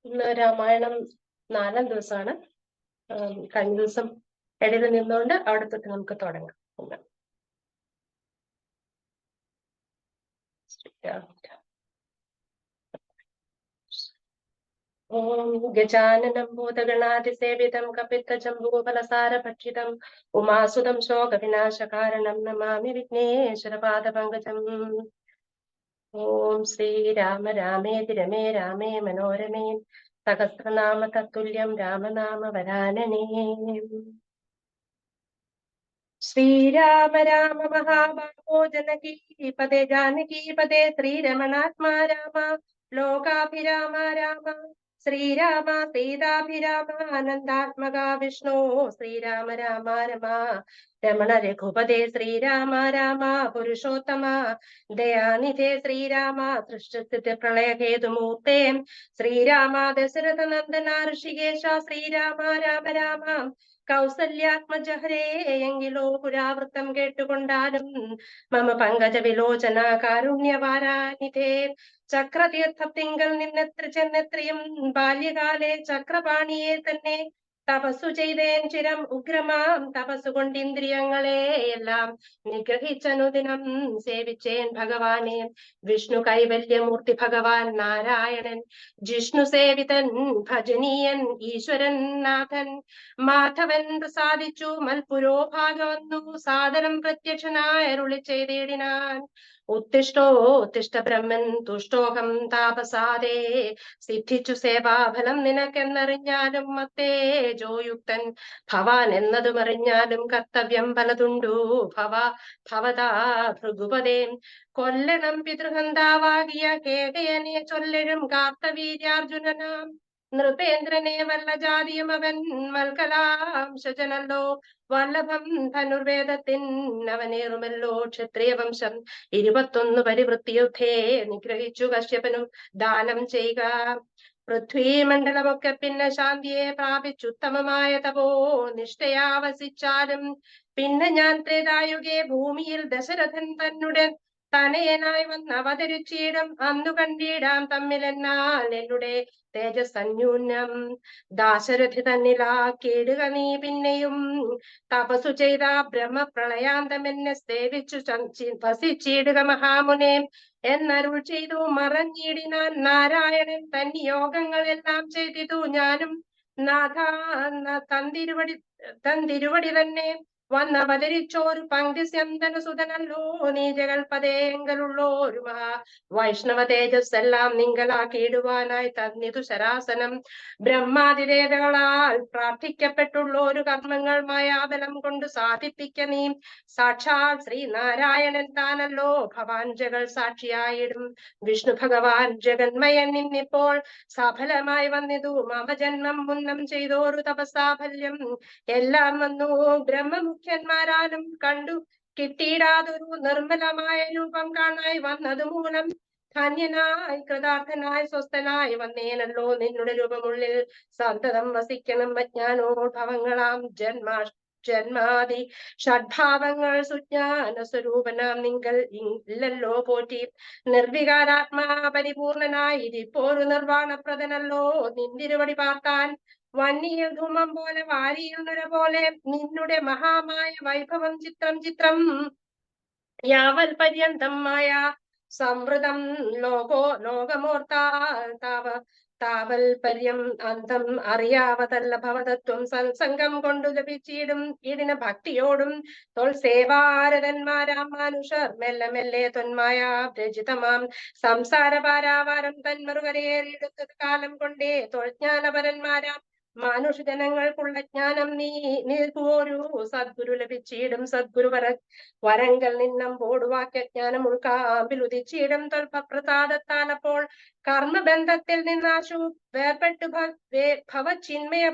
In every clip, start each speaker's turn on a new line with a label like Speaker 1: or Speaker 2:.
Speaker 1: ഇന്ന് രാമായണം 4ാം ദിവസമാണ്. കഴിഞ്ഞ ദിവസം ഇടയിൽ നിന്നുകൊണ്ട് അവിടെ തൊട്ട് നമുക്ക് തുടങ്ങാം. ഓം ഗജാനനം ഭൂതഗണാതിസേവിതം കപിത്തജംബൂഫലസാരഭക്ഷിതം ഉമാസുതം ശോകവിനാശകാരണം നമാമി വിഘ്നേശ്വരപാദപങ്കജം. ഓം ശ്രീരാമ രാമേതി രമേ രാമേ മനോരമേ സഹസ്രനാമ തത്തുല്യം രാമനാമ വരാനനേ. ശ്രീരാമ രാമ മഹാബാഹോ ജനകീപദേ ജാനകീപദേ ശ്രീരമണാത്മാ രാമ ലോകാഭിരാമ രാമ ശ്രീരാമ സീതാഭിരാമ ആനന്ദാത്മക വിഷ്ണു ശ്രീരാമ രാമ രമ രമണ രഘുപദേ ശ്രീരാമ രാമ പുരുഷോത്തമ ദയാനിധേ ശ്രീരാമ സൃഷ്ടിസ്ഥിതി പ്രളയഹേതുമൂർത്തേ ശ്രീരാമ ദശരഥ നന്ദന ഋഷികേശ ശ്രീരാമ രാമ രാമ കൗസല്യാത്മജഹരേയെങ്കിലോ പുരാവൃത്തം കേട്ടുകൊണ്ടാലും മമ പങ്കജ വിലോചന കാരുണ്യവാരാനിധേ ചക്രതീർത്ഥത്തിങ്കൽ നിന്നെത്ര ചെന്നെത്രയും ബാല്യകാലെ ചക്രപാണിയെ തന്നെ തപസ്സു ചെയ്തേൻ ചിരം ഉഗ്രമാം തപസ്സുകൊണ്ട് ഇന്ദ്രിയങ്ങളെ എല്ലാം നിഗ്രഹിച്ചനുദിനം സേവിച്ചേൻ ഭഗവാനെ. വിഷ്ണു കൈവല്യമൂർത്തി ഭഗവാൻ നാരായണൻ ജിഷ്ണു സേവിതൻ ഭജനീയൻ ഈശ്വരൻ നാഥൻ മാധവൻ പ്രസാദിച്ചു മൽപുരോഭാഗവന്നു സാദരം പ്രത്യക്ഷനായ അരുളി ചെയ്തിടിനാൻ. ഉത്തിഷ്ടോത്തിഷ്ട ബ്രഹ്മൻ തുഷ്ടോഹം താപസാദേ സിദ്ധിച്ചു സേവാഫലം നിനക്കെന്നറിഞ്ഞാലും മത്തേജോയുക്തൻ ഭവാൻ എന്നതുമറിഞ്ഞാലും കർത്തവ്യം പലതുണ്ടു ഭവതാ ഭൃഗുപതേ. കൊല്ലണം പിതൃഹന്താവാകിയ കേകയനെ ചൊല്ലഴും കാർത്തവീര്യാർജുനനാം നൃപേന്ദ്രനെ വല്ല ജാതിയും അവൻ മൽകലാംശജനല്ലോ വല്ലഭം ധനുർവേദത്തിൻ അവനേറുമല്ലോ ക്ഷത്രിയ വംശം 21 പരിവൃത്തിയുദ്ധേ നിഗ്രഹിച്ചു കശ്യപനും ദാനം ചെയ്യുക. പൃഥ്വീമണ്ഡലമൊക്കെ പിന്നെ ശാന്തിയെ പ്രാപിച്ചുത്തമമായ തപോ നിഷ്ഠയാവസിച്ചാലും പിന്നെ ഞാൻ ത്രേതായുഗേ ഭൂമിയിൽ ദശരഥൻ തന്നെ തനയനായി വന്ന് അവതരിച്ചിടും അന്നു കണ്ടിടാം തമ്മിലെന്നാൽ എന്നുടെ തേജസ്സന്യൂന്യം. ദാശരഥി തന്നിലാക്കിയിടുക നീ പിന്നെയും തപസ്സു ചെയ്ത ബ്രഹ്മപ്രളയാന്തമെന്നെ സേവിച്ചു വസിച്ചിടുക മഹാമുനെ എന്നരുൾ ചെയ്തു മറഞ്ഞിടിനാൻ നാരായണൻ തൻ യോഗങ്ങളെല്ലാം ചെയ്തിതു ഞാനും നാഥ തന്തിരുവടി തന്നെ വന്നവതരിച്ചോരു പങ്ക്തിസ്യന്തന സുതനല്ലോ നീ ജഗൽപദേങ്കലുള്ളോരു മഹാ വൈഷ്ണവ തേജസ് എല്ലാം നിങ്കലാക്കിയിടുവാനായി തന്നിതു ശരാസനം. ബ്രഹ്മാതിദേവകളാൽ പ്രാർത്ഥിക്കപ്പെട്ടുള്ളോരു കർമ്മങ്ങൾ മായാബലം കൊണ്ട് സാധിപ്പിക്ക നീ. സാക്ഷാൽ ശ്രീനാരായണൻ താനല്ലോ ഭവാൻ ജഗൽ സാക്ഷിയായിടും വിഷ്ണു ഭഗവാൻ ജഗന്മയൻ നിന്നിപ്പോൾ സഫലമായി വന്നിതു മമ ജന്മം മുന്നം ചെയ്തോരു തപസാഫല്യം എല്ലാം വന്നു ബ്രഹ്മമുഖ്യന്മാരാലും കണ്ടു കിട്ടിയിടാതൊരു നിർമ്മലമായ രൂപം കാണായി വന്നതു മൂലം ധന്യനായി കൃതാർത്ഥനായി സ്വസ്ഥനായി വന്നേനല്ലോ നിന്നുടെ രൂപമുള്ളിൽ സന്തതം വസിക്കണം. അജ്ഞാനോഭവങ്ങളാം ജന്മാദി ഷഡ്ഭാവങ്ങൾ സുജ്ഞാന സ്വരൂപനാം നിങ്ങൾ ഇല്ലല്ലോ പോറ്റി. നിർവികാരാത്മാ പരിപൂർണനായി ഇരിപ്പോരു നിർവാണപ്രദനല്ലോ നിന്തിരുവടി പാർത്താൻ. വന്നിയിൽ ധൂമം പോലെ വാരിയിൽ നുര പോലെ നിന്നുടെ മഹാമായ വൈഭവം ചിത്രം ചിത്രം യാവൽ പര്യന്തം മായ സമൃതം താവൽ പര്യം അന്തം അറിയാവതല്ല ഭവതത്വം സത്സംഗം കൊണ്ടു ലഭിച്ചിടും ഇടിന ഭക്തിയോടും തൊൽ സേവാരതന്മാരാം മനുഷ്യർ മെല്ലെ മെല്ലെ തൊന്മായ രചിതമാം സംസാര പാരാവാരം തന്മറുകരേറിയെടുത്തത് കാലം കൊണ്ടേ തൊൾജ്ഞാനപരന്മാരാം മനുഷ്യജനങ്ങൾക്കുള്ള ജ്ഞാനം നീർപ്പോരു സദ്ഗുരു ലഭിച്ചിടും. സദ്ഗുരു വരങ്കൽ നിന്നം പോടുവാക്യജ്ഞാനം ഉൾക്കാമ്പിൽ ഉദിച്ചിടും തൊൽപ്രസാദത്താൽ അപ്പോൾ കർമ്മബന്ധത്തിൽ നിന്നാശു വേർപെട്ടു ഭവചിന്മയ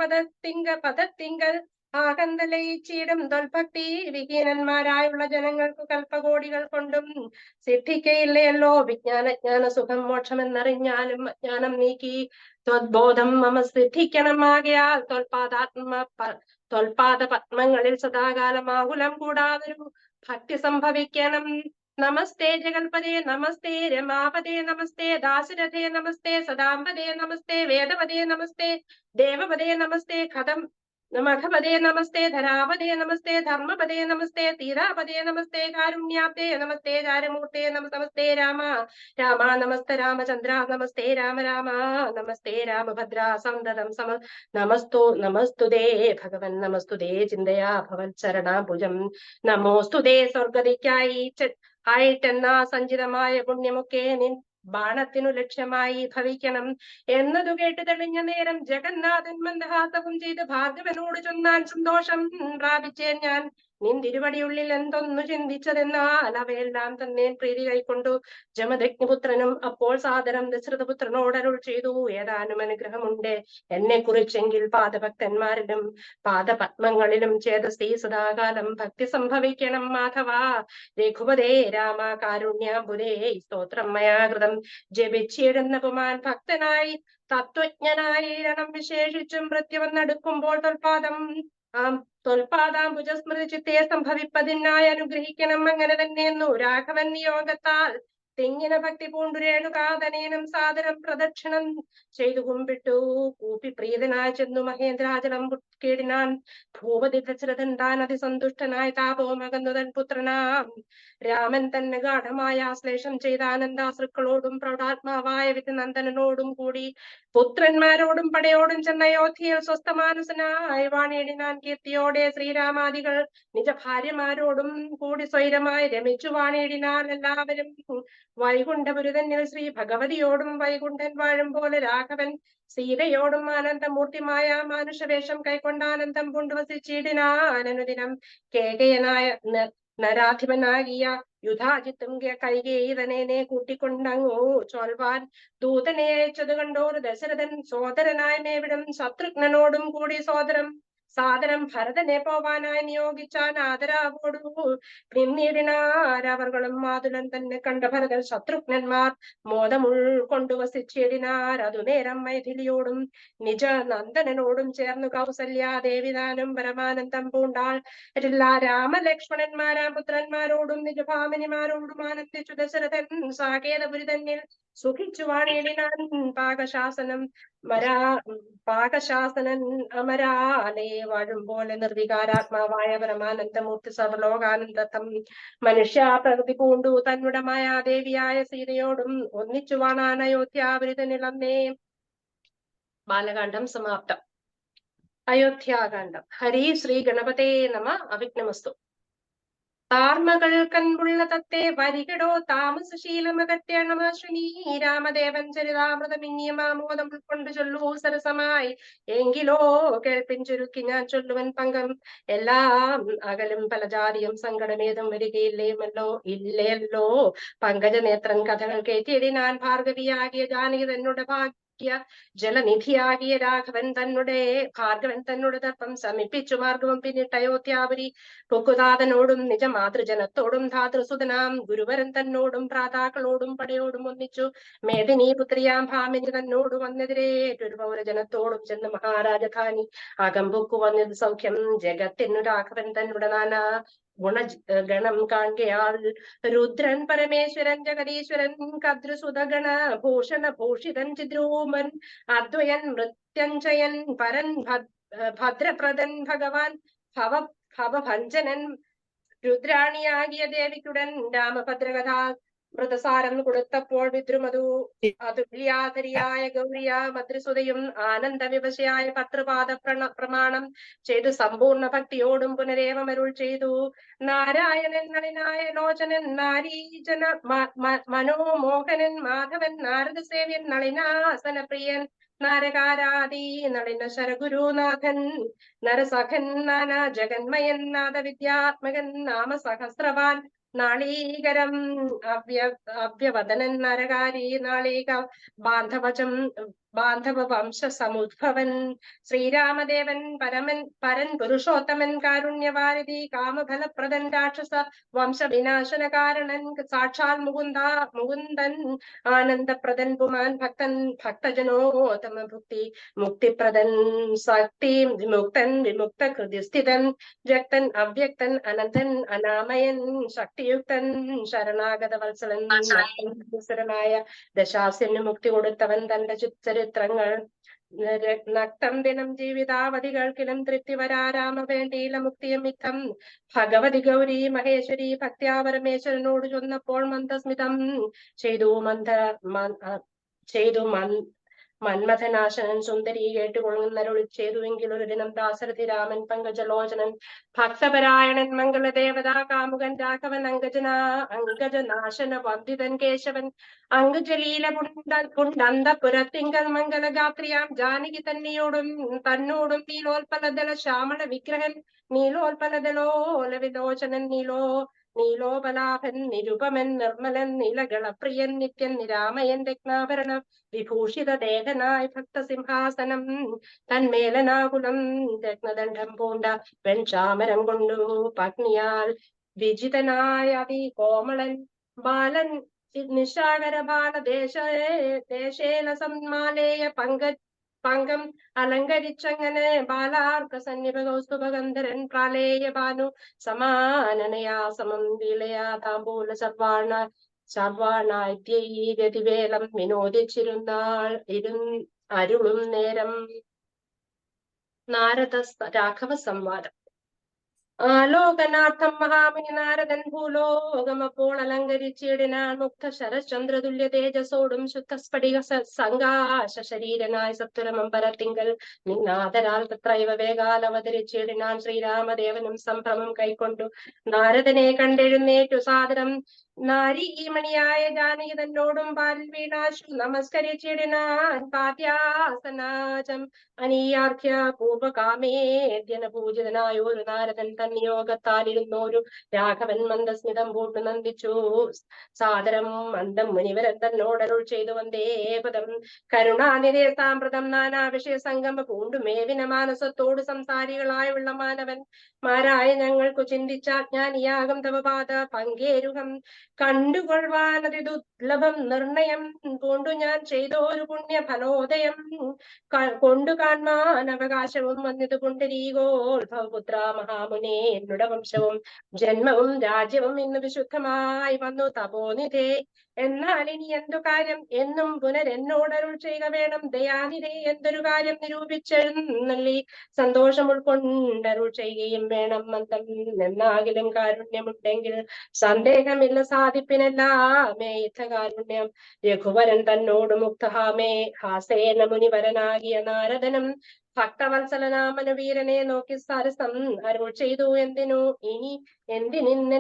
Speaker 1: പദത്തിങ്കൽ ആകന്തലയിച്ചിടും തൊൽഭക്തി വിഹീനന്മാരായുള്ള ജനങ്ങൾക്ക് കൽപ്പകോടികൾ കൊണ്ടും സിദ്ധിക്കയില്ലയല്ലോ വിജ്ഞാന സുഖം മോക്ഷമെന്നറിഞ്ഞാലും അജ്ഞാനം നീക്കി ത്വദ്ബോധം മമ സിദ്ധിക്കണമാകയാൽ തൊൽപാദ പത്മങ്ങളിൽ സദാകാലം ആകുലം കൂടാതൊരു ഭക്തി സംഭവിക്കണം. നമസ്തേ ജഗൽപദേ നമസ്തേ രമാപദേ നമസ്തേ ദാശരഥേ നമസ്തേ സദാംബദേ നമസ്തേ വേദപദേ നമസ്തേ ദേവപദേ നമസ്തേ മഖപദേ നമസ്തേ ധരാപദേ നമസ്തേ ധർമ്മപദേ നമസ്തേ തീരാപദേ നമസ്തേ കാരുണ്യാബ്ദേ നമസ്തേ ചാരുമൂർത്തേ നമസ്തേ രാമ രാമ നമസ്തേ രാമചന്ദ്ര നമസ്തേ രാമ രാമ നമസ്തേ രാമഭദ്ര സന്തതം നമസ്തുതേ ഭഗവൻ നമസ്തുതേ ചിന്തയാ ഭവത്സരണാഭുജം നമോസ്തുതേ സ്വർഗതിക്കായി ആയിട്ടെന്നാ സഞ്ചിതമായ പുണ്യമൊക്കെ നിൻ ബാണത്തിനു ലക്ഷ്യമായി ഭവിക്കണം എന്നതു കേട്ട് തെളിഞ്ഞ നേരം ജഗന്നാഥൻ മന്ദഹാസവും ചെയ്ത് ഭാർഗവനോട് ചൊന്നാൻ സന്തോഷം പ്രാപിച്ചേൻ ഞാൻ നിന്തിരുവടിയുള്ളിൽ എന്തൊന്നു ചിന്തിച്ചതെന്നാൽ അവയെല്ലാം തന്നെ പ്രീതി കൈക്കൊണ്ടു ജമദഗ്നിപുത്രനും അപ്പോൾ സാദരം ദശരഥപുത്രനോട് അരുൾ ചെയ്തു ഏതാനും അനുഗ്രഹമുണ്ട് എന്നെ കുറിച്ചെങ്കിൽ പാദഭക്തന്മാരിലും പാദപത്മങ്ങളിലും ചേതസ്തി സദാകാലം ഭക്തി സംഭവിക്കണം മാധവ രഘുപതേ രാമ കാരുണ്യാംബുദേ സ്തോത്രം മയാകൃതം ജപിച്ചിടുന്ന പുമാൻ ഭക്തനായി തത്വജ്ഞനായിരണം വിശേഷിച്ചും പ്രത്യവന്നെടുക്കുമ്പോൾ തൊൽപാദാംബുജസ്മൃതി ചിത്തയെ സംഭവിപ്പതിനായി അനുഗ്രഹിക്കണം അങ്ങനെ തന്നെയെന്നു രാഘവൻ നിയോഗത്താൽ തെങ്ങിന ഭക്തി പൂണ്ടു രേണുകാതനേനം സാദരം പ്രദക്ഷിണം ചെയ്തു കുമ്പിട്ടു കൂപ്പി പ്രീതനായി ചെന്നു മഹേന്ദ്രാചലം കേടിനാൻ ഭൂപതി ദശരഥൻ താൻ അതിസന്തുഷ്ടനായി താപോമകന്നുതൻ പുത്രനാം രാമൻ തന്നെ ഗാഠമായ ആശ്ലേഷം ചെയ്ത ആനന്ദാശ്രുക്കളോടും പ്രൗഢാത്മാവായ വിധിനന്ദനോടും കൂടി പുത്രന്മാരോടും പടയോടും ചെന്ന അയോധ്യയിൽ സ്വസ്ഥമാനസനായി വാണിയിടിനാൻ കീർത്തിയോടെ ശ്രീരാമാദികൾ നിജ ഭാര്യമാരോടും കൂടി സ്വൈരമായി രമിച്ചു വാണിയിടിനാൽ എല്ലാവരും വൈകുണ്ഠപുരുതന്നിൽ ശ്രീ ഭഗവതിയോടും വൈകുണ്ഠൻ വാഴും പോലെ രാഘവൻ സീതയോടും ആനന്ദമൂർത്തിമായ മാനുഷവേഷം കൈക്കൊണ്ട ആനന്ദം കൊണ്ടുവസിച്ചിടിനാനനുദിനം കേകയനായ നരാധിപനാകിയ യുധാജിത്തും കൈകേയിതനെ കൂട്ടിക്കൊണ്ടങ്ങോ ചോൽവാൻ ദൂതനെ അയച്ചത് കണ്ടോർ ദശരഥൻ സോദരനായ മേവിടം ശത്രുഘ്നനോടും കൂടി സാദരം ഭരതനെ പോവാനായി നിയോഗിച്ചാൻ ആദരാവോടു പിന്നീടിനാരവർകളും മാതുലൻ തന്നെ കണ്ട ഭരതൻ ശത്രുഘ്നന്മാർ മോദമുൾക്കൊണ്ടു വസിച്ചിടിനാർ അതു നേരം മൈഥിലിയോടും നിജ നന്ദനോടും ചേർന്നു കൗസല്യാദേവിതാനും പരമാനന്ദം പൂണ്ടാൾ എല്ലാ രാമലക്ഷ്മണന്മാരാം പുത്രന്മാരോടും നിജഭാമിനിമാരോടും ആനന്ദിച്ചു ദശരഥൻ സാകേതപുരി തന്നിൽ സുഖിച്ചു വാണിയിടിനാൻ പാകശാസനൻ അമരാലേ വാഴും പോലെ നിർവികാരാത്മാവായ പരമാനന്ദമൂർത്തി സർവലോകാനന്ദത്തം മനുഷ്യ പ്രകൃതി പൂണ്ടു തന്നുടമായ ദേവിയായ സീതയോടും ഒന്നിച്ചു വാണാൻ അയോധ്യാപുരിതനിളന്നേ. ബാലകാന്ഡം സമാപ്തം. അയോധ്യാകാന്ഡം. ഹരി ശ്രീ ഗണപതേ നമ. അവിഘ്നമസ്തു. താർമകൾ കൺപുള്ള തത്തെ വരികടോ താമസശീലമകറ്റണമാശ്വിനി രാമദേവൻ ചരിതാമൃതമിന്യമാമോദം ഉൾക്കൊണ്ടു ചൊല്ലു സരസമായി എങ്കിലോ കേൾപ്പിൻ ചുരുക്കി ഞാൻ ചൊല്ലുവൻ പങ്കം എല്ലാം അകലും പല ജാതിയും സങ്കടമേതും വരികയില്ലേമല്ലോ ഇല്ലയല്ലോ പങ്കജനേത്രൻ കഥകൾ കേട്ടിടിനാൻ ഭാർഗവിയാകിയ ജാനകി തന്നുടെ ജലനിധിയാകിയ ഭാർഗവൻ തന്നോട് തർപ്പം സമീപിച്ചു മാർഗവും പിന്നിട്ട് അയോധ്യാപുരി പൊക്കുതാതനോടും നിജ മാതൃജനത്തോടും ധാതൃസുതനാം ഗുരുവരൻ തന്നോടും ഭ്രാതാക്കളോടും പടയോടും ഒന്നിച്ചു മേദിനി പുത്രിയാം ഭാമിനി തന്നോട് വന്നെതിരേറ്റൊരു പൗരജനത്തോടും ചെന്ന് മഹാരാജധാനി അകമ്പുക്കു വന്നത് സൗഖ്യം ജഗത്തിനു രാഘവൻ തന്നുടെ നാനാ ഗണം കാൺകയാൽ രുദ്രൻ പരമേശ്വരൻ ജഗദീശ്വരൻ കദ്രുസുതഗണ ഭൂഷണ ഭൂഷിതൻ ചിദ്രൂമൻ അദ്വയൻ മൃത്യഞ്ജയൻ പരൻ ഭദ്രപ്രദൻ ഭഗവാൻ ഭവഭഞ്ജനൻ രുദ്രാണിയാകിയ ദേവിക്കുടൻ രാമഭദ്രകഥാ മൃതസാരം കൊടുത്തപ്പോൾ വിദ്രുമതു അതുല്യാതരിയായ ഗൗരിയ മദ്രസുതയും ആനന്ദവിവശയായ പത്രപാദ പ്രമാണം ചെയ്തു സമ്പൂർണ്ണ ഭക്തിയോടും പുനരേവമരുൾ ചെയ്തു. നാരായണൻ നളിനായ ലോചനൻ നാരീജന മനോമോഹനൻ മാധവൻ നാരദസേവ്യൻ നളിനാസന പ്രിയൻ നാരകാരാദി നളിന ശരഗുരുനാഥൻ നരസഖൻ നാനാ ജഗന്മയൻ നാദവിദ്യാത്മകൻ നാമസഹസ്രവാൻ നാളീകരം അവ്യവദനൻ നരകാരി നാളീക ബാന്ധവചം ബാന്ധവ വംശ സമുദ്ഭവൻ ശ്രീരാമദേവൻ പരൻ പുരുഷോത്തമൻ കാരുണ്യവാരിധി കാമഫലപ്രദൻ രാക്ഷസ വംശവിനാശന കാരണൻ സാക്ഷാൽ മുകുന്ദൻ ആനന്ദപ്രദൻ പുമാൻ ഭക്തജനോത്തമ മുക്തിപ്രദൻ ശക്തി വിമുക്തൻ വിമുക്ത ഹൃദയസ്ഥിതൻ വ്യക്തൻ അവ്യക്തൻ അനന്തൻ അനാമയൻ ശക്തിയുക്തൻ ശരണാഗത വത്സലൻ ദശാസ്യന് മുക്തി കൊടുത്തവൻ തന്റെ ചരിത്രങ്ങൾ നക്തം ദിനം ജീവിതാവധികൾക്കിലും തൃപ്തി വരാരാമ വേണ്ടിയില്ല മുക്തിയും മിഥം ഭഗവതി ഗൗരി മഹേശ്വരി ഭക്ത്യാ പരമേശ്വരനോട് ചൊന്നപ്പോൾ മന്ദസ്മിതം ചെയ്തു മന്മഥനാശനൻ സുന്ദരി കേട്ടുകൊള്ളുന്നരുളി ചെയ്തുവെങ്കിൽ ഒരു ദിനം ദാസരഥി രാമൻ പങ്കജലോചനൻ ഭക്തപരായണൻ മംഗളദേവതാ കാമുകൻ രാഘവൻ അങ്കജനാശന വന്ദിതൻ കേശവൻ അങ്കുജലീല പുരത്തിങ്കൽ മംഗളഗാത്രിയാം ജാനകി തന്നോടും നീലോൽപലദല ശ്യാമള വിഗ്രഹൻ നീലോൽപലദലോല വിലോചനൻ നീലോപലാഭൻ നിരുപമൻ നിർമ്മലൻ നീലകളപ്രിയൻ നിത്യൻ നിരാമയൻ രത്നാഭരണ വിഭൂഷിത ദേഹനായി ഭക്തസിംഹാസനം തന്മേലനാകുലം രത്നദണ്ഡം പൂണ്ട വെൺചാമരം കൊണ്ടു പത്നിയാൽ വിജിതനായ കോമളൻ ബാലൻ നിശാകര ദേശേല സമ്മാലേയ പങ്കം അലങ്കരിച്ചങ്ങനെ ബാലാർക്ക സന്നിഭ കൗസ്തുഭഗന്ധരൻ പ്രാലേയ ഭാനു സമാനനയാ സമം വിളയാ താമ്പൂല സർവാണാദ്യവേലം വിനോദിച്ചിരുന്നാൾ അരുളും നേരം. നാരദ രാഘവ സംവാദം. ആലോകനാർത്ഥം മഹാമുനി നാരദൻ ഭൂലോകമപ്പോൾ അലങ്കരിച്ചിടിനാൻ മുക്ത ശരചന്ദ്രതുല്യ തേജസോടും ശുദ്ധ സ്ഫടിക സംഘാശ ശരീരനായ സത്വരമമ്പരത്തിങ്കൽ നിന്നാദരാൽ തത്രൈവ വേഗാൽ അവതരിച്ചിടിനാൻ ശ്രീരാമദേവനും സംഭ്രമം കൈക്കൊണ്ടു നാരദനെ കണ്ടെഴുന്നേറ്റു സാദരം നാരീമണിയായ ജാനകി തന്നോടും പാലിൽ വീണാശു നമസ്കരിച്ചിടിനാൻ പാദ്യാസനാചം അനീയാർഘ്യ പൂർവകാമേദ്യന പൂജിതനായ ഒരു നാരദൻ തന്നിയോഗത്താലിരുന്നോരു രാഘവൻ മന്ദസ്മിതം പൂട്ടു നന്ദിച്ചു സാദരം മന്ദം മുനിവരൻ തന്നോടരുൾ ചെയ്തു വന്ദേപദം കരുണാനിധേ സാമ്പ്രതം നാനാ വിഷയ സംഗമ പൂണ്ടു മേവിന മാനസത്തോട് സംസാരികളായുള്ള മാനവന്മാരായ ഞങ്ങൾക്കു ചിന്തിച്ചാജ്ഞാനിയാകം തവപാദ പങ്കേരുഹം കണ്ടുകൊള്ളുവാനതി ദുർലഭം നിർണയം കൊണ്ടു ഞാൻ ചെയ്തോരു പുണ്യ ഫലോദയം കൊണ്ടു കാണാൻ അവകാശവും വന്നത് പുണ്ടരീകോത്ഭവപുത്ര മഹാമുനെ എന്നുടെ വംശവും ജന്മവും രാജ്യവും ഇന്ന് വിശുദ്ധമായി വന്നു തപോനിധേ എന്നാൽ ഇനി എന്തു കാര്യം എന്നും പുനരെന്നോടരുൾ ചെയ്യുക വേണം ദയാനിധേ എന്തൊരു കാര്യം നിരൂപിച്ചെഴുന്നള്ളി സന്തോഷം ഉൾക്കൊണ്ടരുൾ ചെയ്യുകയും വേണം മന്ദം എന്നാകിലും കാരുണ്യമുണ്ടെങ്കിൽ സന്ദേഹമില്ല സാധിപ്പിനെല്ലാമേ യുദ്ധകാരുണ്യം രഘുവരൻ തന്നോട് മുക്തഹാമേ ഹാസേന മുനിവരനാകിയ നാരദനും ഭക്തവത്സലനാമനുവീരനെ നോക്കി സരസം അരുൾ ചെയ്തു എന്തിനിന്നെ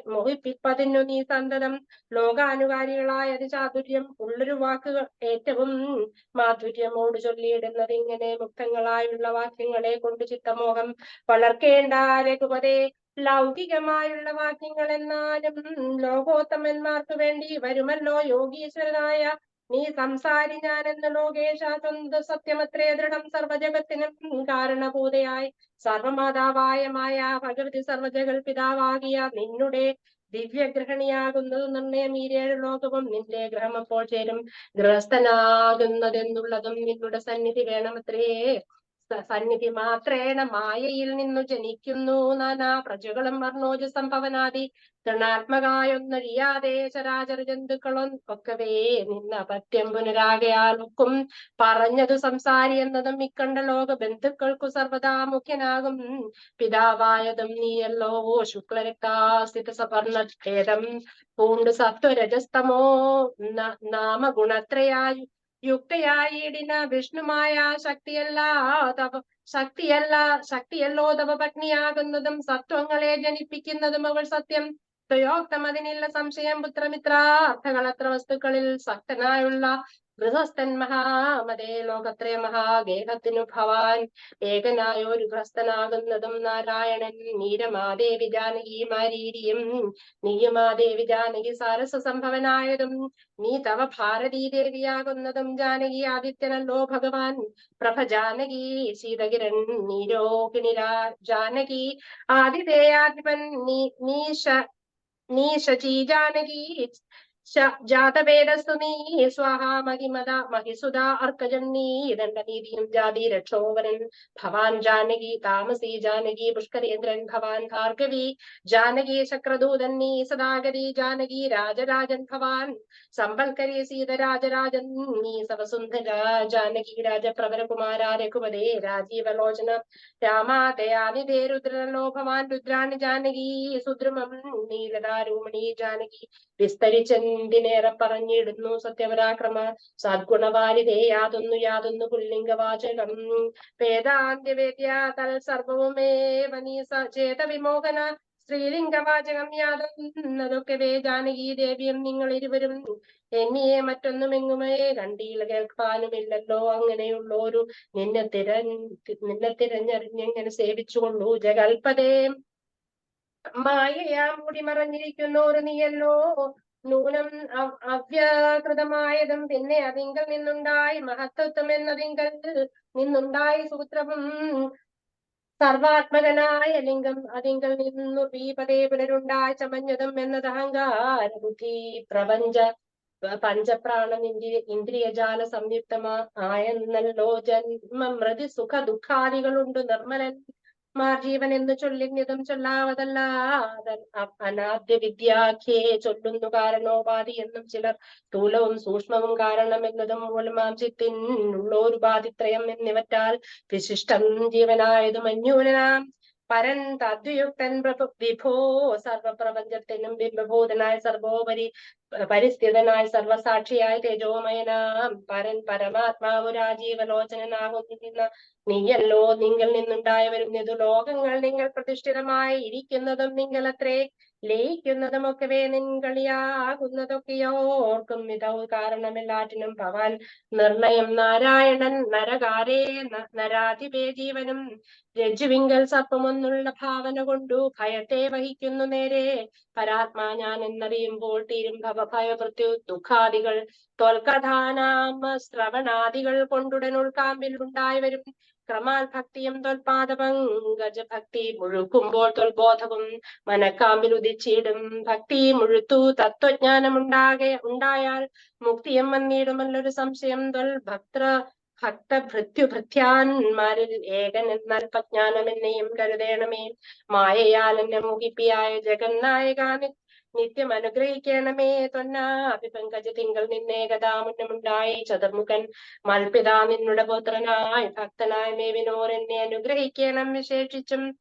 Speaker 1: മോഹിപ്പിപ്പതിനു നീ സന്തതം ലോകാനുകാരികളായ അതിചാതുര്യം ഉള്ളൊരു വാക്കുകൾ ഏറ്റവും മാധുര്യമോട് ചൊല്ലിയിടുന്നത് ഇങ്ങനെ മുക്തങ്ങളായുള്ള വാക്യങ്ങളെ കൊണ്ട് ചിത്തമോഹം വളർക്കേണ്ട രഘുപതേ ലൗകികമായുള്ള വാക്യങ്ങൾ എന്നാലും ലോകോത്തമന്മാർക്ക് വേണ്ടി വരുമല്ലോ യോഗീശ്വരനായ നീ സംസാരി ഞാനെന്ന് ലോകേശ സത്യമത്രേ ദൃഢം സർവജഗത്തിനും കാരണഭൂതയായി സർവമാതാവായ മായ ഭഗവതി സർവജഗൽ പിതാവാകിയ നിന്നുടെ ദിവ്യഗ്രഹണിയാകുന്നത് നിർണയം ഈ 7 ലോകവും നിന്റെ ഗ്രഹം അപ്പോൾ ചേരും ഗൃഹസ്ഥനാകുന്നതെന്നുള്ളതും നിന്നുടെ സന്നിധി വേണമത്രേ സന്നിധി മാത്രേണ മായയിൽ നിന്നു ജനിക്കുന്നു നാനാ പ്രജകളും വർണ്ണോജ സംഭവനാദി തൃണാത്മകായൊന്നൊഴിയാതെ ചരാചര ജന്തുക്കളും ഒക്കവേ നിന്ന പത്യം പുനരാകയാൽക്കും പറഞ്ഞതു സംസാരി എന്നതും ഇക്കണ്ട ലോക ബന്ധുക്കൾക്കു സർവദാ മുഖ്യനാകും പിതാവായതും നീയല്ലോ ശുക്ലരക്താസ്ഥിത സവർണഭേദം പൂണ്ട് സത്വരജസ്തമോ നാമഗുണത്രയായി യുക്തയായിടിന വിഷ്ണുമായ ശക്തിയല്ലോ തവ പത്നിയാകുന്നതും സത്വങ്ങളെ ജനിപ്പിക്കുന്നതും അവൾ സത്യം ത്വയോക്തമതിനില്ല സംശയം പുത്രമിത്രാർത്ഥകളത്ര വസ്തുക്കളിൽ സക്തനായുള്ള ഗൃഹസ്ഥൻ മഹാമതേ ലോകത്രയ മഹാഗേഹത്തിനു ഭവാൻ ഏകനായ ഒരു ഗൃഹസ്ഥനാകുന്നതും നാരായണൻ നീരമാദേവി ജാനകി മാരീരിയും നീയുമാദേവി ജാനകി സാരസ സംഭവനായതും നീ തവ ഭാരതീ ദേവിയാകുന്നതും ജാനകി ആദിത്യനല്ലോ ഭഗവാൻ പ്രഭ ജാനകി ശീതകിരൺ നീരോഹിണിരാ ജാനകി ആദിതേയാധിപൻ നീ ശചി ജാനകി ജാതവേദസ്തു നീ സ്വാഹാ മഹിമത മഹിസുത അർക്കജന്നീ ദണ്ഡനീതിയും ജാതി രക്ഷോവരൻ ഭവാൻ ജാനകി താമസി ജാനകി പുഷ്കരേന്ദ്രൻ ഭവാൻ ഭാർഗവി ജാനകി ചക്രദൂതൻ നീ സദാഗരി ജാനകി രാജരാജൻ ഭവാൻ സമ്പൽക്കരി സീതരാജരാജൻ നീ സവസുന്ധര ജാനകി രാജപ്രവരകുമാര രഘുപതേ രാജീവലോചന രാമാദയാനിധേ രുദ്രനോ ഭവാൻ രുദ്രാണി ജാനകി സുദ്രുമം നീലതാരൂമണി ജാനകി വിസ്തരിച്ചെന്തിനേറെ പറഞ്ഞിടുന്നു സത്യപരാക്രമ സദ്ഗുണവാരിതേ യാതൊന്നു പുല്ലിംഗവാചകം വേദാന്ത്യവേദ്യ തൽ സർവവുമേവ നീ ചേത വിമോഹന സ്ത്രീലിംഗവാചകം യാതൊന്നതൊക്കെ ജാനകി ദേവിയും നിങ്ങൾ ഇരുവരും എന്നിയെ മറ്റൊന്നുമെങ്ങുമേ കണ്ടീല കേൾക്കാനുമില്ലല്ലോ അങ്ങനെയുള്ളോരു നിന്നെ തിരഞ്ഞറിഞ്ഞെങ്ങനെ സേവിച്ചുകൊള്ളൂ ജഗൽപതേ മായയാ മൂടി മറഞ്ഞിരിക്കുന്നോരു നീയല്ലോ നൂനം അവ്യാകൃതമായതും പിന്നെ അതിങ്കൽ നിന്നുണ്ടായി മഹത്വത്വം എന്നതിങ്കൽ നിന്നുണ്ടായി സൂത്രവും സർവാത്മകനായ ലിംഗം അതിങ്കൽ നിന്നു പീപതേ പുനരുണ്ടായി ചമഞ്ഞതും എന്നത് അഹങ്കാര ബുദ്ധി പ്രപഞ്ച പഞ്ചപ്രാണൻ ഇന്ദ്രിയജാല സംയുക്തമായെന്നല്ലോ ജന്മ മൃതി സുഖ ദുഃഖാദികളുണ്ട് നിർമ്മലൻ മാർജീവൻ എന്ന് ചൊല്ലിഞ്ഞതും ചൊല്ലാവതല്ല അനാദ്യ വിദ്യാഖ്യേ ചൊല്ലുന്നു കാരണോപാധി എന്നും ചിലർ സ്ഥൂലവും സൂക്ഷ്മവും കാരണം എന്നതും മൂലമാംശത്തിനുള്ളോരുപാധിത്രയം എന്നിവറ്റാൽ വിശിഷ്ടം ജീവനായതും അന്യൂനാം പരൻ തദ്യുക്തൻ വിഭോ സർവപ്രപഞ്ചത്തിനും ബിംബഭൂതനായ സർവോപരി പരിസ്ഥിതനായ സർവസാക്ഷിയായ തേജോമയനാം പരൻ പരമാത്മാവ് രാജീവലോചനാകുന്ന നീയല്ലോ നിങ്ങൾ നിന്നുണ്ടായവരുന്നതു ലോകങ്ങൾ നിങ്ങൾ പ്രതിഷ്ഠിതമായി ഇരിക്കുന്നതും നിങ്ങളത്രേ ലയിക്കുന്നതുമൊക്കെ നിൻകളിയാകുന്നതൊക്കെയോ ഓർക്കും ഇതൗ കാരണമെല്ലാറ്റിനും ഭവാൻ നിർണയം നാരായണൻ നരകാരേ നരാധിപേ ജീവനും രജ്ജുവിങ്കൽ സർപ്പമൊന്നുള്ള ഭാവന കൊണ്ടു ഭയത്തെ വഹിക്കുന്നു നേരെ പരാത്മാ ഞാൻ എന്നറിയുമ്പോൾ തീരും ഭവഭയ മൃത്യു ദുഃഖാദികൾ തോൽക്കഥാനാമ ശ്രവണാദികൾ കൊണ്ടുടൻ ഉൾക്കാമ്പിൽ ഉണ്ടായി വരും ക്രമാൽ ഭക്തിയും തൊൽപാദപങ്കജ ഭക്തി മുഴുക്കുമ്പോൾ തൊൽബോധവും മനക്കാമ്പിൽ ഉദിച്ചിടും ഭക്തി മുഴുത്തു തത്വജ്ഞാനം ഉണ്ടായാൽ മുക്തിയും വന്നിടുമല്ലൊരു സംശയം ഭക്തഭൃത്യുഭൃത്യാന്മാരിൽ ഏകൻ എന്നാൽ പ്രജ്ഞാനം എന്നെയും കരുതേണമേ മായയാൽ എന്നെ മോഹിപ്പിയായ ജഗന്നായകാനി നിത്യം അനുഗ്രഹിക്കണമേ തൊന്നാഭിപങ്കജ തിങ്കൾ നിന്നേകതാ മുന്നമുണ്ടായി ചതുർമുഖൻ മൽപിതാ നിന്നുടെ പുത്രനായി ഭക്തനായ മേവിനോർ എന്നെ അനുഗ്രഹിക്കണം വിശേഷിച്ചും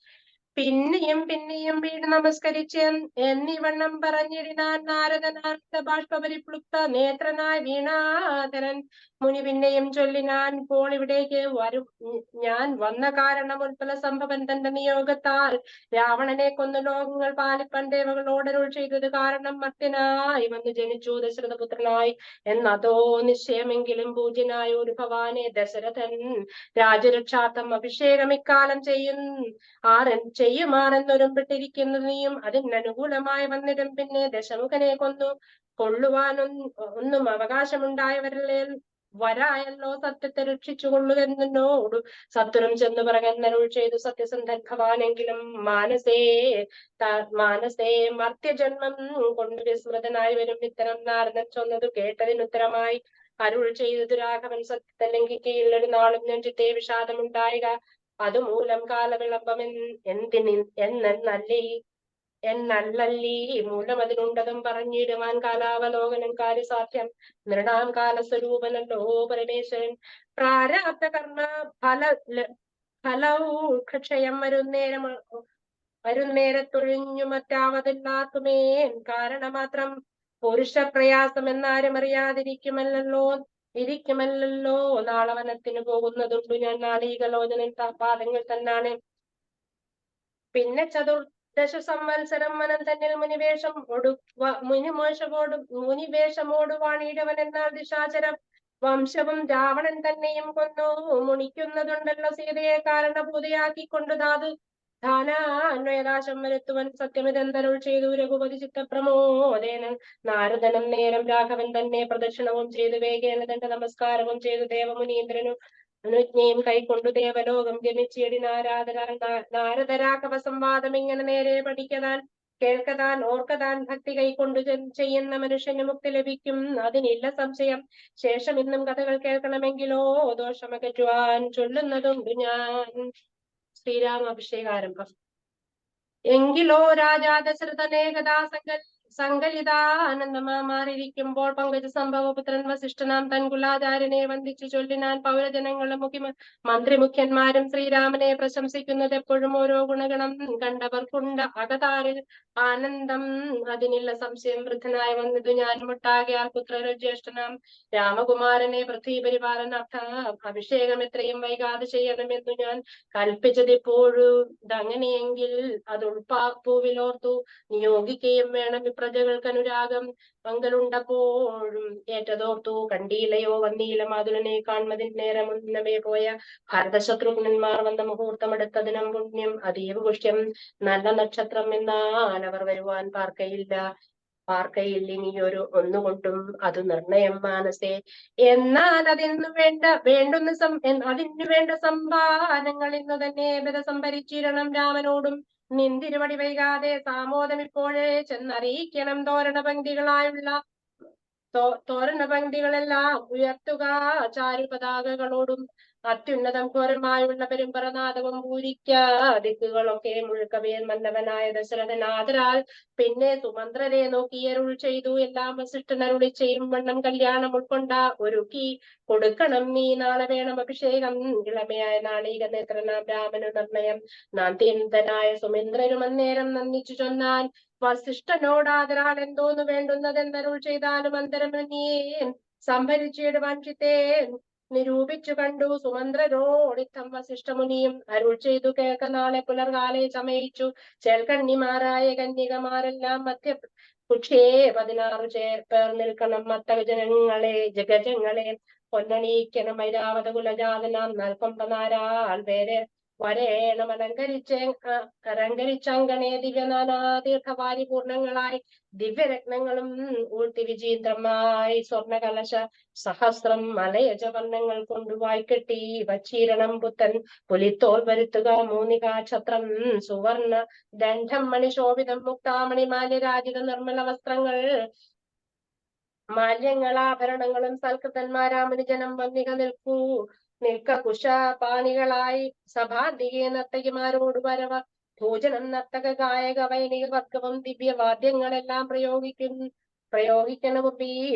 Speaker 1: പിന്നെയും വീട് നമസ്കരിച്ച് എന്നിവണ്ണം പറഞ്ഞിടിനാൻ നാരദനാഥ ബാഷ്പരിപ്ലുപ്ത നേത്രനായ വീണാധരൻ മുനി പിന്നെയും ചൊല്ലിനാൻ ഇപ്പോൾ ഇവിടേക്ക് ഞാൻ വന്ന കാരണം ഉൽപ്പല സംഭവൻ തന്റെ നിയോഗത്താൽ രാവണനെ കൊന്നു ലോകങ്ങൾ പാലിപ്പൻ ദേവകളോടരുൾ ചെയ്തത് കാരണം മർത്യനായി വന്നു ജനിച്ചു ദശരഥപുത്രനായി എന്നതോ നിശ്ചയമെങ്കിലും പൂജ്യനായ ഒരു ഭവാനെ ദശരഥൻ രാജരക്ഷാർത്ഥം അഭിഷേകം ഇക്കാലം ചെയ്യുമാറെന്നൊരുമ്പിട്ടിരിക്കുന്നതിനും അതിനനുകൂലമായി വന്നിടും പിന്നെ ദശമുഖനെ കൊള്ളുവാനൊന്നും അവകാശമുണ്ടായവരിലെ വരായല്ലോ സത്യത്തെ രക്ഷിച്ചു കൊള്ളുകെന്നോടു സത്വരം ചെന്നു പറകന്നരുൾ ചെയ്തു സത്യസന്ധൻ ഭവാനെങ്കിലും മാനസേ മർത്യജന്മം കൊണ്ട് വിസ്മൃതനായി വരും ഇത്തരം നാരദൻ ചൊന്നതു കേട്ടതിനുത്തരമായി അരുൾ ചെയ്തതു രാഘവൻ സത്യത്തെ ലംഘിക്കയിൽ ഒരു നാളും നെഞ്ചിത്തെ വിഷാദമുണ്ടായിക അതുമൂലം കാലവിളംബം എന്നല്ലീ മൂലം അതിനുണ്ടതും പറഞ്ഞിടുവാൻ കാലാവലോകനം കാര്യസാധ്യം നൃണാം കാലസ്വരൂപനല്ലോ പരമേശ്വരൻ പ്രാരാബ്ധ കർമ്മ ഫലക്ഷയം വരുന്നേരത്തൊഴിഞ്ഞു മറ്റാവതില്ലാത്തുമേ കാരണമാത്രം പുരുഷപ്രയാസം എന്നാരും ഇരിക്കുമല്ലോ നാളവനത്തിന് പോകുന്നതുണ്ട് ഞാൻ നാളീകലോചനൻ പാദങ്ങൾ തന്നാണ് പിന്നെ ദശസംവത്സരം വനം തന്നിൽ മുനിവേഷമോടു വാണിയിടവൻ എന്നാൽ ദിശാചരം വംശവും രാവണൻ തന്നെയും കൊന്നു മുണിക്കുന്നതുണ്ടല്ലോ സീതയെ കാരണഭൂതയാക്കിക്കൊണ്ടു ധാനാന്വയനാശം വരുത്തുവൻ സത്യമിതെന്തരുൾ ചെയ്തു രഘുപതി ചിത്തപ്രമോദേന നാരദനും നേരം രാഘവൻ തന്നെ പ്രദക്ഷിണവും ചെയ്തു വേഗേന തന്റെ നമസ്കാരവും ചെയ്തു ദേവമുനീന്ദ്രനു അനുജ്ഞയും കൈക്കൊണ്ടു ദേവലോകം ഗമിച്ചേടി നാരദരാഘവ സംവാദം ഇങ്ങനെ നേരെ പഠിക്കതാൻ കേൾക്കതാൻ ഓർക്കതാൻ ഭക്തി കൈക്കൊണ്ടു ചെയ്യുന്ന മനുഷ്യന് മുക്തി ലഭിക്കും അതിനില്ല സംശയം. ശേഷം ഇന്നും കഥകൾ കേൾക്കണമെങ്കിലോ ദോഷമകറ്റുവാൻ ചൊല്ലുന്നതുണ്ട് ഞാൻ. ശ്രീരാമാഭിഷേകാരംഭം. എങ്കിലോ രാജാ ദശരഥനേകഥാ സങ്കലിതാനന്ദമാറിയിരിക്കുമ്പോൾ പങ്കജ സംഭവപുത്രൻ വസിഷ്ഠനാം തൻ കുലാചാര്യനെ വന്ദിച്ചു ചൊല്ലിനാൻ പൗരജനങ്ങളും മന്ത്രിമുഖ്യന്മാരും ശ്രീരാമനെ പ്രശംസിക്കുന്നത് എപ്പോഴും ഓരോ ഗുണഗണം കണ്ടവർക്കുണ്ട് അകതാരിൽ ആനന്ദം അതിനില്ല സംശയം. വൃദ്ധനായി വന്നത് ഞാൻ മുട്ടാകെ ആ പുത്രരോ ജ്യേഷ്ഠനാം രാമകുമാരനെ പൃഥ്വീപരിപാലനാർത്ഥ അഭിഷേകം എത്രയും വൈകാതെ ചെയ്യണമെന്നു ഞാൻ കൽപ്പിച്ചതിപ്പോഴും ഇതങ്ങനെയെങ്കിൽ അതുൾപ്പാപ്പൂവിലോർത്തു നിയോഗിക്കുകയും വേണം. പ്രജകൾക്ക് അനുരാഗം പങ്കലുണ്ടപ്പോഴും ഏറ്റതോർത്തു കണ്ടീലയോ വന്നീല മാതുലനെ കാൺമതിൻ നേരം മുന്നമേ പോയ ഭാരതശത്രുഘ്നന്മാർ വന്ന മുഹൂർത്തമെടുത്തതിനും പുണ്യം അതീവ പുഷ്യം നല്ല നക്ഷത്രം എന്നാൽ അവർ വരുവാൻ പാർക്കയില്ലിനിയൊരു ഒന്നുകൊണ്ടും അത് നിർണയം മാനസേ. എന്നാൽ അതിനു വേണ്ട സംഭാവനങ്ങൾ ഇന്ന് തന്നെ സംഭരിച്ചിരണം രാമനോടും നിന്തിരുവടി വൈകാതെ സാമോദം ഇപ്പോഴേ ചെന്നറിയിക്കണം. തോരണ പങ്ക്തികളെല്ലാം ഉയർത്തുക ചാരുപതാകകളോടും അത്യുന്നതം ഘോരമായുള്ള പെരുമ്പറനാദവും പൂരിക്ക ദിക്കുകളൊക്കെ മുഴുക്കവേൽ മന്നവനായ ദശരഥൻ ആദരാൽ പിന്നെ സുമന്ത്രരെ നോക്കിയരുൾ ചെയ്തു. എല്ലാം വസിഷ്ഠനരുളി ചെയ്യും വണ്ണം കല്യാണം ഉൾക്കൊണ്ട ഒരുക്കി കൊടുക്കണം നീ. നാളെ വേണം അഭിഷേകം ഇളമയായ നാളീക നേത്രനാം രാമനു നിർണയം. നാന്തിന്തനായ സുമേന്ദ്രനും അന്നേരം നന്ദിച്ചു ചൊന്നാൻ വസിഷ്ഠനോടാദരാൽ എന്തോന്നു വേണ്ടുന്നതെന്നരുൾ ചെയ്താലും അന്തരമന്യേൻ സംഭരിച്ചിടുവാൻ ചിത്തേ നിരൂപിച്ചു കണ്ടു സുമന്ത്രരോടിത്തം വസിഷ്ഠമുനിയും അരുൾ ചെയ്തു കേൾക്ക നാളെ പുലർകാലെ ചമയിച്ചു ചേൽക്കണ്ണിമാരായ കന്യകമാരെല്ലാം മധ്യ കുക്ഷേ 16 പേർ നിൽക്കണം. ജഗജങ്ങളെ പൊന്നണീക്കണം ഐരാവത കുലജാതനാം നൽകൊമ്പനാരാൽ വേറെ വരേണം അലങ്കരിച്ചങ്കണേ ദിവ്യനാനാ ദീർഘവാരി പൂർണ്ണങ്ങളായി ദിവ്യരത്നങ്ങളും ഊട്ടി വിചീന്ദ്രമായി സ്വർണകലശ സഹസ്രം മലയജവർണ്ണങ്ങൾ കൊണ്ട് വായ്ക്കെട്ടി വച്ചീരണം പുത്തൻ പുലിത്തോൽ വരുത്തുക മൂന്നികാഛത്രം സുവർണ ദണ്ഡം മണിശോഭിതം മുക്താമണി മാല്യരാജിത നിർമ്മല വസ്ത്രങ്ങൾ മാല്യങ്ങളാഭരണങ്ങളും സൽകൃതന്മാരാമനുജനം വന്നിക നിൽക്ക കുശപാണികളായി സഭാന്തികെ നർത്തകിമാരോട് വരവ ഭോജനം നർത്തക ഗായക വൈണിക വർഗവും ദിവ്യവാദ്യങ്ങളെല്ലാം പ്രയോഗിക്കണം.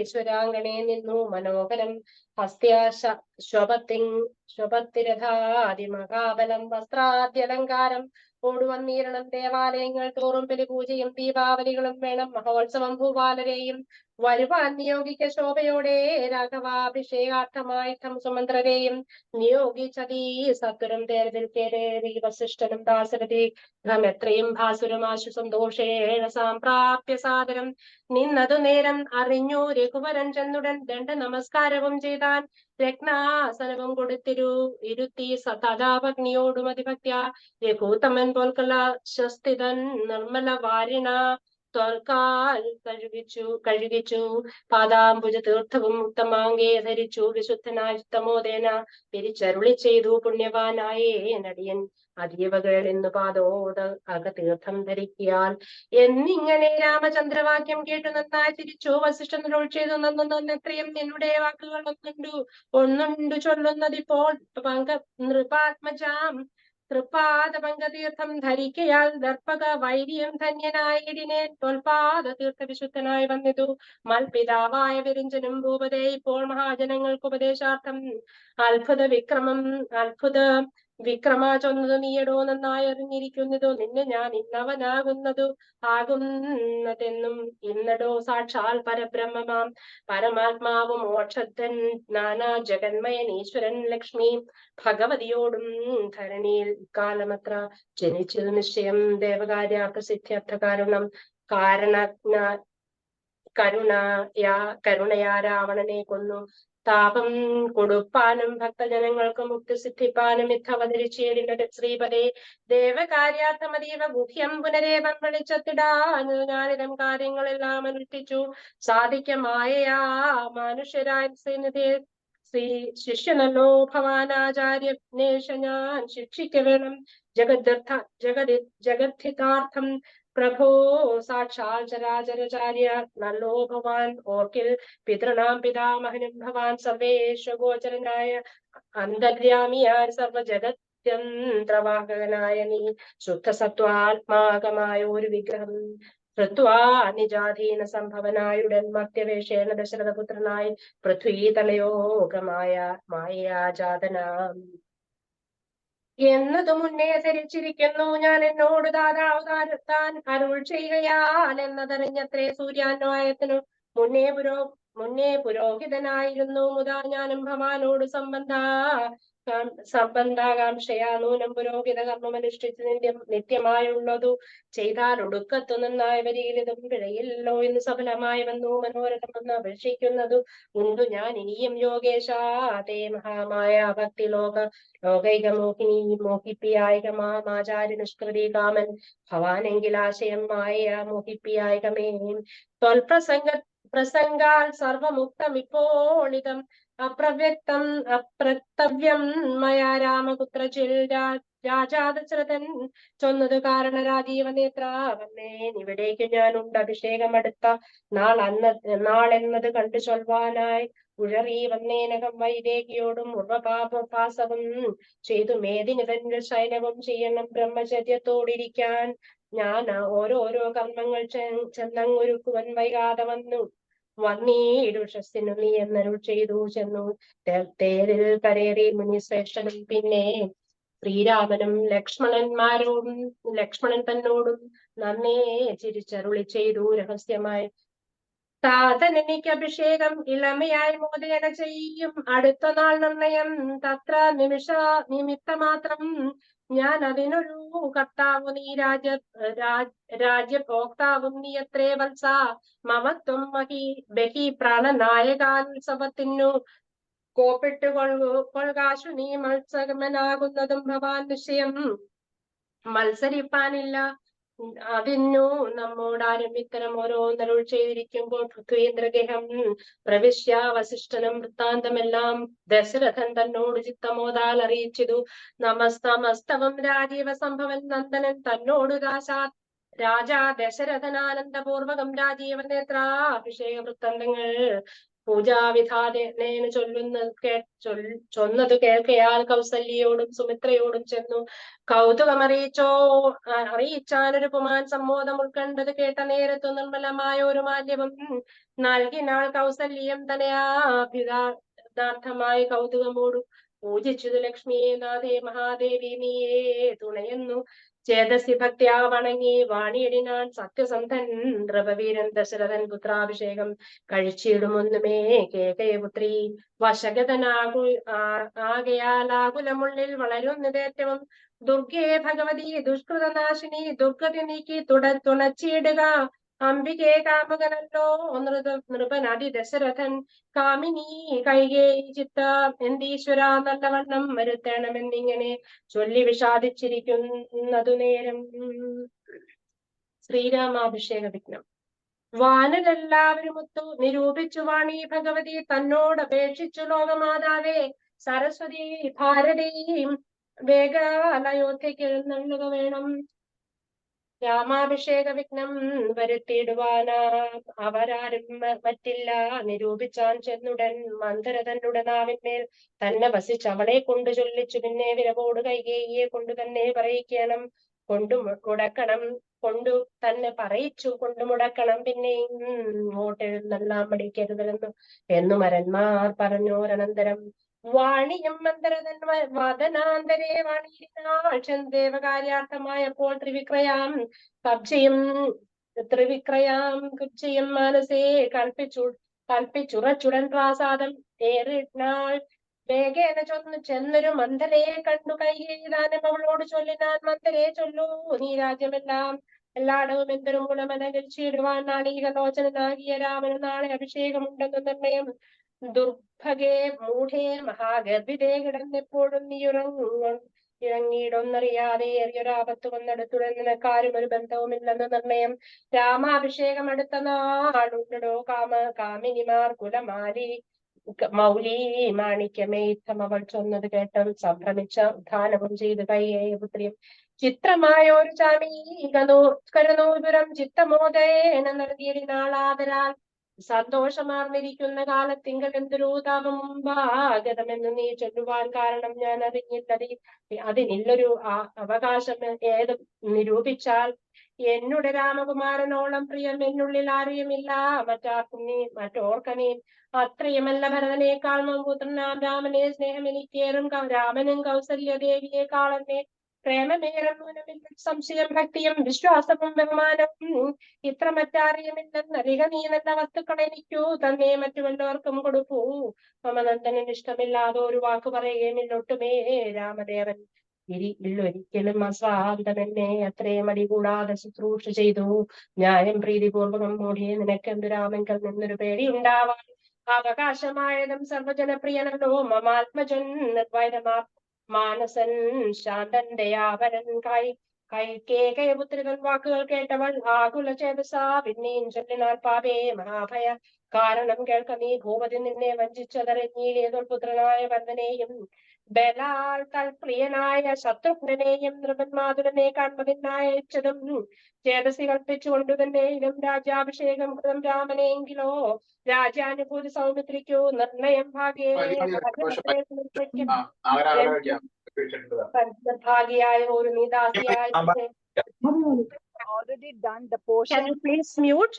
Speaker 1: ഈശ്വരാങ്കണേ നിന്നു മനോഹരം ഹസ്ത്യാശോഭത്തിരഥാതിമഹാബലം വസ്ത്രാദ്യലങ്കാരം ഓടുവന്നീരണം. ദേവാലയങ്ങൾ തോറും ബലിപൂജയും ദീപാവലികളും വേണം. മഹോത്സവം ഭൂപാലരെയും വരുവാൻ നിയോഗിക്ക ശോഭയോടെ രാഘവാഭിഷേകാർത്ഥമായി സുമന്ത്രരെയും നിയോഗിച്ചതീ സത്വരം തേരതിൽക്കേറി വസിഷ്ഠനും ദാസരഥി എത്രയും ഭാസുരമാശു സന്തോഷേണ സാംപ്രാപ്യ സാദരം നിന്നതു നേരം അറിഞ്ഞു രഘുവരൻ ചെന്നുടൻ ദണ്ഡ നമസ്കാരവും ചെയ്താൻ രത്നാസനവും ഇരുത്തി തഥാഭഗ്നിയോടും അതിഭക്ത്യ രഘൂത്തമൻ പോൽക്കല ശസ്തിതൻ നിർമ്മല വാരിണ തോൽക്കാൽ കഴുകിച്ചു പാദാംബുജ തീർത്ഥവും ഉത്തമാങ്കേ ധരിച്ചു വിശുദ്ധനായ തമോദേന പിരിച്ചരുളി ചെയ്തു പുണ്യവാനായേ നടിയൻ അതീവകൾ എന്ന് പാദോദ തീർത്ഥം ധരിക്കിയാൽ എന്നിങ്ങനെ രാമചന്ദ്രവാക്യം കേട്ടു നന്നായി തിരിച്ചു. വസിഷ്ഠനോട് ചെയ്തു നന്നെത്രയും നിന്നുടെ വാക്കുകൾ ഒന്നുണ്ടു ചൊല്ലുന്നതിപ്പോൾ നൃപാത്മജാം തൃപ്പാദ പങ്കതീർത്ഥം ധരിക്കയാൽ ദർപ്പക വൈര്യം ധന്യനായിടിനെ തോൽപാദ തീർത്ഥ വിശുദ്ധനായി വന്നിതു മൽപിതാവായ വിരിഞ്ചനും ഭൂപതേ ഇപ്പോൾ മഹാജനങ്ങൾക്ക് ഉപദേശാർത്ഥം അത്ഭുത വിക്രമ ചൊന്നതു നീയടോ നന്നായി അറിഞ്ഞിരിക്കുന്നതോ നിന്നെ ഞാൻ ആകുന്നതെന്നും ഇന്നടോ സാക്ഷാൽ പരബ്രഹ്മമാം പരമാത്മാവ് മോക്ഷത്തൻ നാനാ ജഗന്മയൻ ഈശ്വരൻ ലക്ഷ്മി ഭഗവതിയോടും ധരണിയിൽ കാലമത്ര ജനിച്ചത് നിശ്ചയം ദേവകാര്യാർത്ഥ സിദ്ധ്യർത്ഥ കാരണം കാരണ കരുണയാ രാവണനെ കൊന്നു താപം കൊടുപ്പാനും ഭക്തജനങ്ങൾക്ക് മുക്തി സിദ്ധിപ്പാനും ഇത്തവതരിച്ചേടിനത് ശ്രീപദേ ദേവകാര്യാർത്ഥമതീവ ഗുഹ്യം പുനരേവം വെളിച്ചത്തിടാൻ ഞാനിതം കാര്യങ്ങളെല്ലാം അനുഷ്ഠിച്ചു സാധിക്കമായയാ മനുഷ്യരായ ശ്രീ ശിഷ്യനല്ലോ ഭവാനാചാര്യനേഷ ഞാൻ ശിക്ഷിക്ക വേണം ജഗദ്ധിതാർത്ഥം പ്രഭോ സാക്ഷാൽ ചരാചരചാര്യ നല്ലോ ഭവാൻ ഓർക്കിൽ പിതൃണാം പിതാമഹനും ഭവാൻ സർവേശ്വഗോചരനായ അന്തര്യാമിയായ സർവജഗത്യന്ത്രവാഹകനായ നീ ശുദ്ധസത്വാത്മാകമായ ഒരു വിഗ്രഹം കൃത്വാ നിജാധീന സംഭവനായുടൻ മർത്യവേഷേണ ദശരഥപുത്രനായി പൃഥ്വീതലയോഗമായ മായാജാതനാം എന്നതു മുന്നേ ധരിച്ചിരിക്കുന്നു ഞാൻ എന്നോട് താൻ അരുൾ ചെയ്യുകയാൽ എന്നതറിഞ്ഞത്രേ സൂര്യാന്വയത്തിനു മുന്നേ പുരോഹിതനായിരുന്നു മുതാ ഞാനും ഭവാനോട് സംബന്ധാകാംക്ഷയാ നൂനം പുരോഹിത കർമ്മമനുഷ്ഠിച്ച് നിത്യമായുള്ളതു ചെയ്താൽ ഒടുക്കത്തു നന്നായി വരിയിലിതും പിഴയില്ലല്ലോ എന്ന് സഫലമായി വന്നു മനോരഥമെന്ന് അപേക്ഷിക്കുന്നതു ഉണ്ടു ഞാൻ ഇനിയും യോഗേശാതേ മഹാമായ ഭക്തി ലോകൈക മോഹിപ്പിയായികമാചാര്യ നിഷ്കൃതി കാമൻ ഭവാനെങ്കിൽ ആശയം മായ മോഹിപ്പിയായികമേ പ്രസംഗാൽ സർവമുക്തം ഇപ്പോളിതം അപ്രക്തവ്യം മയാ രാമപുത്രചിൽ രാജാദശരഥൻ ചൊന്നത് കാരണ രാജീവ നേത്രാവന്നേൻ ഇവിടേക്ക് ഞാനുണ്ട് അഭിഷേകം അടുത്ത നാളെന്നത് കണ്ടു ചൊൽവാനായി ഉഴറി വന്നേനകം വൈദേകിയോടും ഉർവപാപപാസവും ചെയ്തു മേദിനി തന്റെ ശൈലവും ചെയ്യണം ബ്രഹ്മചര്യത്തോടിരിക്കാൻ ഞാൻ ഓരോരോ കർമ്മങ്ങൾ ചെന്നങ്ങൊരുക്കുവൻ വൈകാതെ വന്നീടുഷസ്സിനു നീ എന്നരുൾ ചെയ്തു ചെന്നു തേരിൽ കരേറി മുനിശ്രേഷ്ഠനും പിന്നെ ശ്രീരാമനും ലക്ഷ്മണൻ തന്നോടും നന്നേ ചിരിച്ചരുളി ചെയ്തു രഹസ്യമായി താതനെനിക്ക് അഭിഷേകം ഇളമയായി മോദേന ചെയ്യും അടുത്ത നാൾ നിർണയം തത്ര നിമിത്തമാത്രം ഞാൻ അതിനൊരു കർത്താവ് നീ രാജ്യഭോക്താവും നീ എത്രേ വത്സ മമത്വം ബഹി പ്രാണനായകാനുത്സവത്തിനു കൊൾകാശു നീ മത്സരമനാകുന്നതും ഭവാൻ നിശ്ചയം മത്സരിപ്പാനില്ല അതിന്നു നമ്മോടാരും ഇത്തരം ഓരോന്നരുൾ ചെയ്തിരിക്കുമ്പോൾ പൃഥ്വീന്ദ്രഗൃഹം പ്രവിശ്യ വസിഷ്ഠനും വൃത്താന്തമെല്ലാം ദശരഥൻ തന്നോട് ചിത്തമോദാൽ അറിയിച്ചിതു നമസ്തമസ്തവം രാജീവ സംഭവൻ നന്ദനൻ തന്നോട് രാജാ ദശരഥനാനന്ദപൂർവകം രാജീവ നേത്രാഭിഷേക വൃത്താന്തങ്ങൾ പൂജാവിധാനേന ചൊന്നത് കേൾക്കയാൽ കൗസല്യയോടും സുമിത്രയോടും ചെന്നു അറിയിച്ചാനൊരു പുമാൻ സമ്മോദം ഉൾക്കണ്ടത് കേട്ട നേരത്തു നിർമ്മലമായ ഒരു മാല്യവും നൽകിനാൾ കൗസല്യം തനയാഭിതാർത്ഥമായി കൗതുകമോടും പൂജിച്ചതു ലക്ഷ്മിയെ നാഥേ മഹാദേവി നീയേ തുണയുന്നു ചേതസി ഭക്ത്യാ വണങ്ങി വാണിയടിനാൻ സത്യസന്ധൻ നൃപവീരൻ ദശരഥൻ പുത്രാഭിഷേകം കഴിച്ചിടുമൊന്നുമേ കേകയപുത്രി ആകയാലാകുലമുള്ളിൽ വളരുന്നതേറ്റവും ദുർഗേ ഭഗവതി ദുഷ്കൃതനാശിനി ദുർഗതി നീക്കി തുണച്ചിടുക അംബികേ കാമകനല്ലോ നൃപനടി ദശരഥൻ കാമിനി കൈകേയി ചിത്ത എന്തീശ്വര നല്ലവണ്ണം വരുത്തണമെന്നിങ്ങനെ ചൊല്ലി വിഷാദിച്ചിരിക്കുന്നതു നേരം ശ്രീരാമാഭിഷേക വിഘ്നം വാനരെല്ലാവരും ഒത്തു നിരൂപിച്ചു വാണി ഭഗവതി തന്നോടപേക്ഷിച്ചു ലോകമാതാവേ സരസ്വതി ഭാരതിയും വേഗാൽ അയോധ്യയ്ക്ക് എഴുന്നള്ളുക വേണം രാമാഭിഷേക വിഘ്നം വരുത്തിയിടുവാനാ അവരാരും പറ്റില്ല നിരൂപിച്ചാൻ ചെന്നുടൻ മന്ധര തന്നുടെ നാവിന്മേൽ തന്നെ വസിച്ച് അവളെ കൊണ്ട് ചൊല്ലിച്ചു പിന്നെ വിരവോട് കൈകേയിയെ കൊണ്ട് തന്നെ പറയിക്കണം കൊണ്ടു തന്നെ പറയിച്ചു കൊണ്ടു മുടക്കണം പിന്നെ ഇങ്ങോട്ട് എഴുന്നെല്ലാം പഠിക്കരുതെന്നു മരന്മാർ പറഞ്ഞോരനന്തരം വാണിയം മന്ദരതൻ വദനാന്തരേ വാണിയിരുന്നാൾ ദേവകാര്യാർത്ഥമായപ്പോൾ ത്രിവിക്രയാം കുബ്ജയും മനസ്സേ കൽപ്പിച്ചുറച്ചുടൻ പ്രാസാദം ഏറിനാൾ. വേഗേന ചെന്നൊരു മന്ദരെ കണ്ടു കൈയെഴുതാനും അവളോട് ചൊല്ലിനാൻ. മന്ദരെ ചൊല്ലൂ, നീ രാജ്യമെല്ലാം എല്ലായിടവും എന്തൊരു മൂലമനകരിച്ചിടുവാൻ നാളീകലോചനാകിയ രാമന് നാളെ അഭിഷേകമുണ്ടെന്ന് നിർണയം. ദുർഭഗേ മൂഢേ മഹാഗർഭിതേ കിടന്നെപ്പോഴും നീ ഇറങ്ങിയിടൊന്നറിയാതെ ഏറിയൊരാപത്ത് വന്നെടുത്തുടൻ നിനക്കാരും ഒരു ബന്ധവുമില്ലെന്ന് നിർണയം. രാമാഭിഷേകം അടുത്ത നാളുണ്ടോ കാമിനിമാർ കുലമാലി മൗലി മാണിക്യമേ യുദ്ധം അവൾ ചൊന്നത് കേട്ട് സംഭ്രമിച്ച ഉദ്ധാനവും ചെയ്ത് കൈയേയ പുത്രിയും. ചിത്രമായ ഒരു ചാമീകരനൂപുരം ചിത്തമോദേന നൽകിയിടിനാളാദരാൽ സന്തോഷമാർന്നിരിക്കുന്ന കാലത്തിങ്കൽ എന്തൊരു താപം മുമ്പാഗതമെന്ന് നീ ചൊല്ലുവാൻ കാരണം ഞാൻ അറിഞ്ഞില്ലതി. അതിനില്ലൊരു അവകാശം ഏത് നിരൂപിച്ചാൽ. എന്നുടെ രാമകുമാരനോളം പ്രിയം എന്നുള്ളിൽ ആരെയുമില്ല മറ്റോർക്കനേ. അത്രയുമല്ല ഭരതനേക്കാൾ മമ്പുത്രനാം രാമനെ സ്നേഹം എനിക്കേറും രാമനും കൗസല്യദേവിയേക്കാൾ എന്നെ പ്രേമമേറും സംശയം ഭക്തിയും വിശ്വാസവും ബഹുമാനവും ഇത്ര മറ്റാരെയുമില്ലെന്നറിക. നീ നല്ല വസ്തുക്കൾ എനിക്കു തന്നെ മറ്റു വല്ലവർക്കും കൊടുക്കൂ. മമനന്ദനന് ഇഷ്ടമില്ലാതെ ഒരു വാക്ക് പറയുകയുമില്ലൊട്ടുമേ രാമദേവൻ ഇല്ലൊരിക്കലും അസ്വാന്തമെന്നെ അത്രയും അടി കൂടാതെ ശുശ്രൂഷ ചെയ്തു. ന്യായം പ്രീതിപൂർവകം മൂടിയെ നിനക്കെന്ത് രാമങ്കൽ നിന്നൊരു പേടി ഉണ്ടാവാൻ അവകാശമായതും സർവജനപ്രിയനല്ലോ മമാത്മജൻ നിർവൈരമാ മാനസൻ ശാന്തൻ ദയാവരൻ കൈകേകയപുത്രിതൻ വാക്കുകൾ കേട്ടവൾ ആകുല ചേതസാ പിന്നെയും ചൊല്ലിനാൾ. പാപേ മഹാഭയ കാരണം കേൾക്ക നീ. ഭൂപതി നിന്നെ വഞ്ചിച്ചതറിഞ്ഞീലേതൊരു പുത്രനായ ഭരതനെയും ബലാൽ തൽപ്രിയനായ ശത്രുഘ്നെയും നൃപന്മാതുരനെ കാൺപതിനായച്ചതും ചേതസി കൽപ്പിച്ചുകൊണ്ടു തന്നെയും രാജ്യാഭിഷേകം കൃതം രാമനെങ്കിലോ രാജ്യാനുഭൂതി സൗമിത്രിക്കു നിർണയം ഭാഗ്യേ ഭാഗ്യായ ഒരു നീദാസിയായ.
Speaker 2: Already done the portion.
Speaker 1: Can you please mute?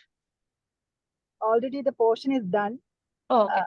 Speaker 2: Already the portion is done.
Speaker 1: Okay.